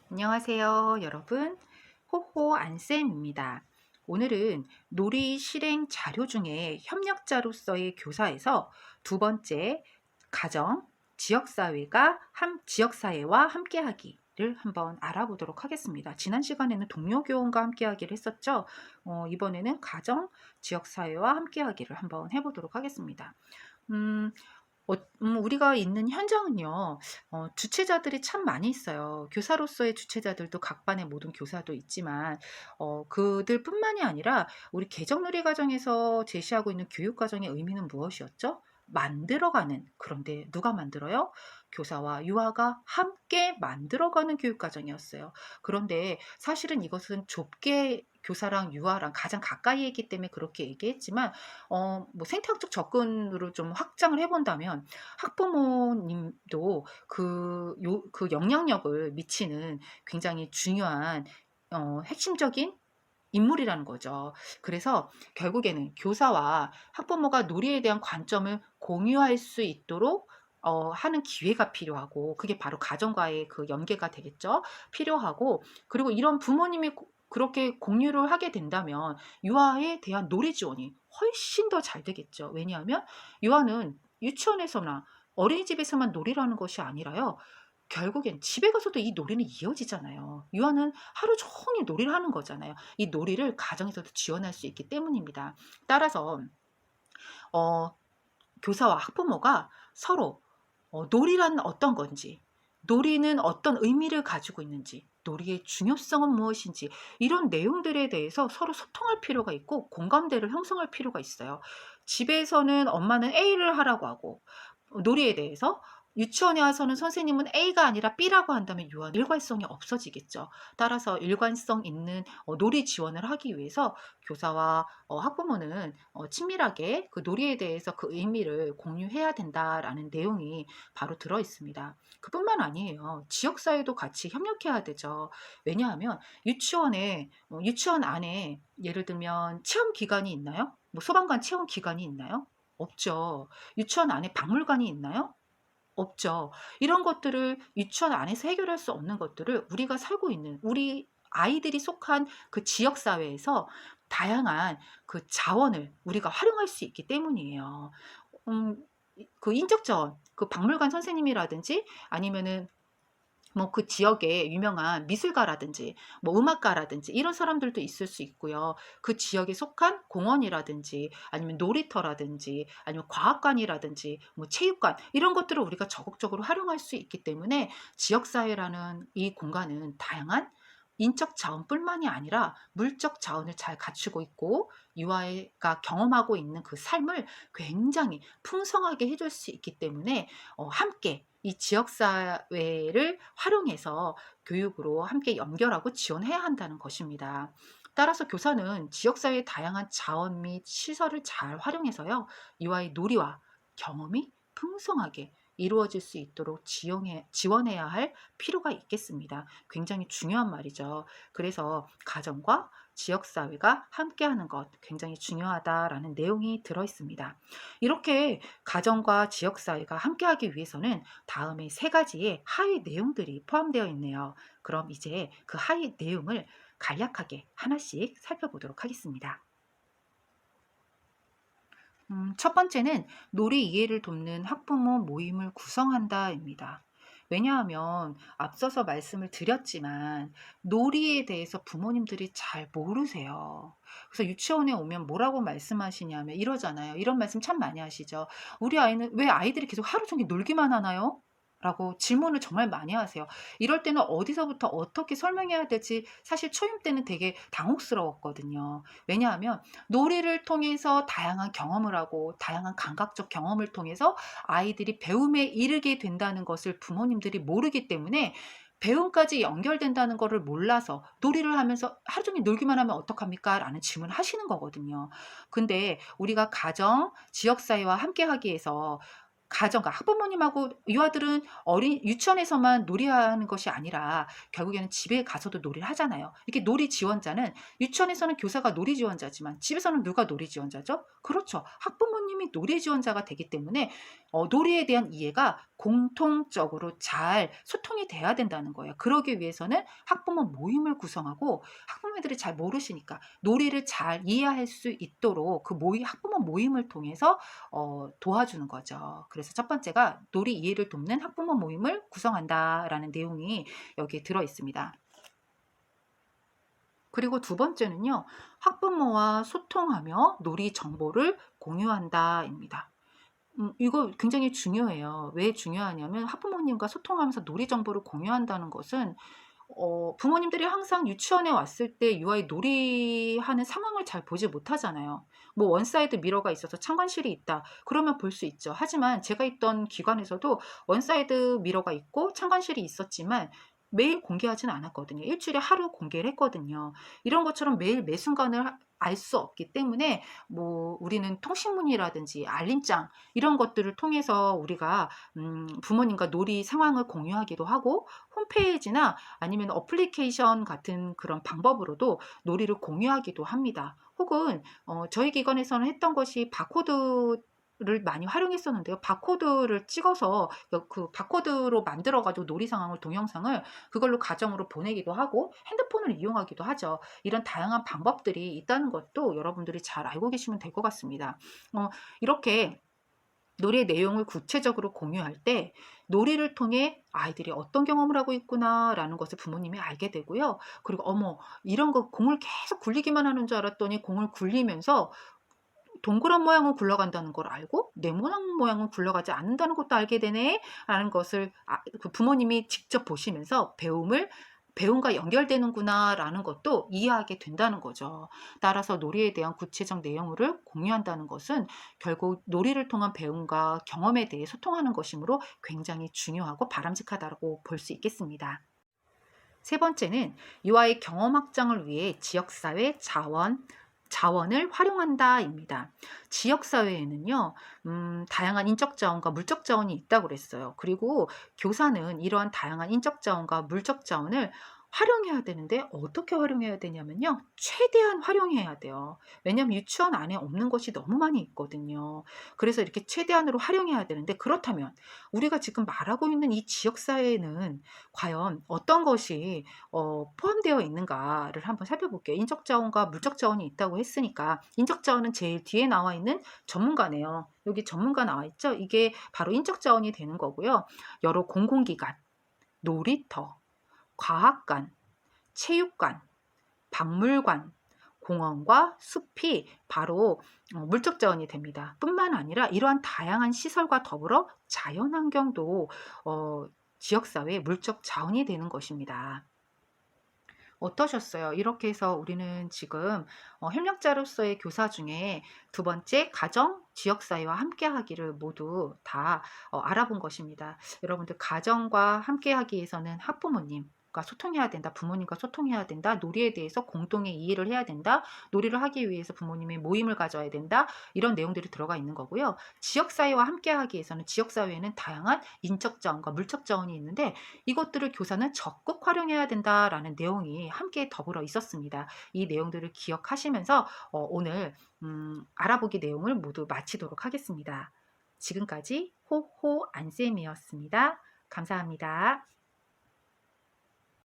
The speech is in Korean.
안녕하세요, 여러분. 호호 안쌤입니다. 오늘은 놀이 실행 자료 중에 협력자로서의 교사에서 두 번째 가정, 지역사회와 함께하기를 한번 알아보도록 하겠습니다. 지난 시간에는 동료 교원과 함께하기를 했었죠. 이번에는 가정, 지역사회와 함께하기를 한번 해보도록 하겠습니다. 음, 우리가 있는 현장은요, 주체자들이 참 많이 있어요. 교사로서의 주체자들도 각 반의 모든 교사도 있지만, 그들뿐만이 아니라 우리 개정놀이 과정에서 제시하고 있는 교육 과정의 의미는 무엇이었죠? 만들어가는. 그런데 누가 만들어요? 교사와 유아가 함께 만들어가는 교육 과정이었어요. 그런데 사실은 이것은 좁게 교사랑 유아랑 가장 가까이 있기 때문에 그렇게 얘기했지만, 뭐 생태학적 접근으로 좀 확장을 해본다면 학부모님도 그 영향력을 미치는 굉장히 중요한 핵심적인 인물이라는 거죠. 그래서 결국에는 교사와 학부모가 놀이에 대한 관점을 공유할 수 있도록 하는 기회가 필요하고, 그게 바로 가정과의 그 연계가 되겠죠. 필요하고, 그리고 이런 부모님이 그렇게 공유를 하게 된다면 유아에 대한 놀이 지원이 훨씬 더 잘 되겠죠. 왜냐하면 유아는 유치원에서나 어린이집에서만 놀이라는 것이 아니라요. 결국엔 집에 가서도 이 놀이는 이어지잖아요. 유아는 하루 종일 놀이를 하는 거잖아요. 이 놀이를 가정에서도 지원할 수 있기 때문입니다. 따라서 어, 교사와 학부모가 서로 놀이란 어떤 건지, 놀이는 어떤 의미를 가지고 있는지, 놀이의 중요성은 무엇인지, 이런 내용들에 대해서 서로 소통할 필요가 있고 공감대를 형성할 필요가 있어요. 집에서는 엄마는 A를 하라고 하고, 놀이에 대해서 유치원에 와서는 선생님은 A가 아니라 B라고 한다면 유아는 일관성이 없어지겠죠. 따라서 일관성 있는 놀이 지원을 하기 위해서 교사와 학부모는 친밀하게 그 놀이에 대해서 그 의미를 공유해야 된다라는 내용이 바로 들어 있습니다. 그뿐만 아니에요. 지역사회도 같이 협력해야 되죠. 왜냐하면 유치원 안에 예를 들면 체험 기간이 있나요? 뭐 소방관 체험 기간이 있나요? 없죠. 유치원 안에 박물관이 있나요? 없죠. 이런 것들을 유치원 안에서 해결할 수 없는 것들을 우리가 살고 있는 우리 아이들이 속한 그 지역 사회에서 다양한 그 자원을 우리가 활용할 수 있기 때문이에요. 그 인적 자원, 그 박물관 선생님이라든지 아니면은 뭐 그 지역에 유명한 미술가라든지 뭐 음악가라든지 이런 사람들도 있을 수 있고요. 그 지역에 속한 공원이라든지 아니면 놀이터라든지 아니면 과학관이라든지 뭐 체육관 이런 것들을 우리가 적극적으로 활용할 수 있기 때문에 지역사회라는 이 공간은 다양한 인적 자원뿐만이 아니라 물적 자원을 잘 갖추고 있고 유아가 경험하고 있는 그 삶을 굉장히 풍성하게 해줄 수 있기 때문에 함께 이 지역사회를 활용해서 교육으로 함께 연결하고 지원해야 한다는 것입니다. 따라서 교사는 지역사회의 다양한 자원 및 시설을 잘 활용해서요, 이와의 놀이와 경험이 풍성하게 이루어질 수 있도록 지원해야 할 필요가 있겠습니다. 굉장히 중요한 말이죠. 그래서 가정과 지역사회가 함께하는 것 굉장히 중요하다라는 내용이 들어 있습니다. 이렇게 가정과 지역사회가 함께하기 위해서는 다음에 세 가지의 하위 내용들이 포함되어 있네요. 그럼 이제 그 하위 내용을 간략하게 하나씩 살펴보도록 하겠습니다. 첫 번째는 놀이 이해를 돕는 학부모 모임을 구성한다입니다. 왜냐하면 앞서서 말씀을 드렸지만 놀이에 대해서 부모님들이 잘 모르세요. 그래서 유치원에 오면 뭐라고 말씀하시냐면 이러잖아요. 이런 말씀 참 많이 하시죠. 우리 아이는 왜 아이들이 계속 하루 종일 놀기만 하나요? 라고 질문을 정말 많이 하세요. 이럴 때는 어디서부터 어떻게 설명해야 될지 사실 초임 때는 되게 당혹스러웠거든요. 왜냐하면 놀이를 통해서 다양한 경험을 하고 다양한 감각적 경험을 통해서 아이들이 배움에 이르게 된다는 것을 부모님들이 모르기 때문에 배움까지 연결된다는 것을 몰라서 놀이를 하면서 하루 종일 놀기만 하면 어떡합니까? 라는 질문을 하시는 거거든요. 근데 우리가 가정, 지역사회와 함께하기 위해서 가정과 학부모님하고 유아들은 유치원에서만 놀이하는 것이 아니라 결국에는 집에 가서도 놀이를 하잖아요. 이렇게 놀이 지원자는 유치원에서는 교사가 놀이 지원자지만 집에서는 누가 놀이 지원자죠? 그렇죠. 학부모님이 놀이 지원자가 되기 때문에 놀이에 대한 이해가 공통적으로 잘 소통이 돼야 된다는 거예요. 그러기 위해서는 학부모 모임을 구성하고, 학부모들이 잘 모르시니까 놀이를 잘 이해할 수 있도록 그 학부모 모임을 통해서 도와주는 거죠. 그래서 첫 번째가 놀이 이해를 돕는 학부모 모임을 구성한다라는 내용이 여기에 들어 있습니다. 그리고 두 번째는요, 학부모와 소통하며 놀이 정보를 공유한다입니다. 이거 굉장히 중요해요. 왜 중요하냐면, 학부모님과 소통하면서 놀이 정보를 공유한다는 것은 부모님들이 항상 유치원에 왔을 때 유아의 놀이하는 상황을 잘 보지 못하잖아요. 뭐 원사이드 미러가 있어서 참관실이 있다, 그러면 볼 수 있죠. 하지만 제가 있던 기관에서도 원사이드 미러가 있고 참관실이 있었지만 매일 공개하지는 않았거든요. 일주일에 하루 공개를 했거든요. 이런 것처럼 매일 매 순간을 알 수 없기 때문에 뭐 우리는 통신문이라든지 알림장 이런 것들을 통해서 우리가 부모님과 놀이 상황을 공유하기도 하고, 홈페이지나 아니면 어플리케이션 같은 그런 방법으로도 놀이를 공유하기도 합니다. 혹은 저희 기관에서는 했던 것이 바코드를 많이 활용했었는데요. 바코드를 찍어서 그 바코드로 만들어 가지고 놀이 상황을, 동영상을 그걸로 가정으로 보내기도 하고 핸드폰을 이용하기도 하죠. 이런 다양한 방법들이 있다는 것도 여러분들이 잘 알고 계시면 될 것 같습니다. 이렇게 놀이의 내용을 구체적으로 공유할 때 놀이를 통해 아이들이 어떤 경험을 하고 있구나라는 것을 부모님이 알게 되고요. 그리고 어머, 이런 거 공을 계속 굴리기만 하는 줄 알았더니 공을 굴리면서 동그란 모양을 굴러간다는 걸 알고 네모난 모양은 굴러가지 않는다는 것도 알게 되네 라는 것을 그 부모님이 직접 보시면서 배움과 연결되는구나 라는 것도 이해하게 된다는 거죠. 따라서 놀이에 대한 구체적 내용을 공유한다는 것은 결국 놀이를 통한 배움과 경험에 대해 소통하는 것이므로 굉장히 중요하고 바람직하다고 볼 수 있겠습니다. 세 번째는 유아의 경험 확장을 위해 지역사회 자원을 활용한다입니다. 지역사회에는요, 다양한 인적 자원과 물적 자원이 있다고 그랬어요. 그리고 교사는 이러한 다양한 인적 자원과 물적 자원을 활용해야 되는데, 어떻게 활용해야 되냐면요, 최대한 활용해야 돼요. 왜냐하면 유치원 안에 없는 것이 너무 많이 있거든요. 그래서 이렇게 최대한으로 활용해야 되는데, 그렇다면 우리가 지금 말하고 있는 이 지역사회에는 과연 어떤 것이 포함되어 있는가를 한번 살펴볼게요. 인적 자원과 물적 자원이 있다고 했으니까, 인적 자원은 제일 뒤에 나와 있는 전문가네요. 여기 전문가 나와 있죠? 이게 바로 인적 자원이 되는 거고요. 여러 공공기관, 놀이터, 과학관, 체육관, 박물관, 공원과 숲이 바로 물적 자원이 됩니다. 뿐만 아니라 이러한 다양한 시설과 더불어 자연환경도 지역사회의 물적 자원이 되는 것입니다. 어떠셨어요? 이렇게 해서 우리는 지금 협력자로서의 교사 중에 두 번째, 가정, 지역사회와 함께하기를 모두 다 알아본 것입니다. 여러분들, 가정과 함께하기 위해서는 학부모님과 소통해야 된다, 부모님과 소통해야 된다, 놀이에 대해서 공동의 이해를 해야 된다, 놀이를 하기 위해서 부모님의 모임을 가져야 된다, 이런 내용들이 들어가 있는 거고요. 지역사회와 함께하기 위해서는, 지역사회에는 다양한 인적 자원과 물적 자원이 있는데 이것들을 교사는 적극 활용해야 된다라는 내용이 함께 더불어 있었습니다. 이 내용들을 기억하시면서 오늘 알아보기 내용을 모두 마치도록 하겠습니다. 지금까지 호호 안쌤이었습니다. 감사합니다.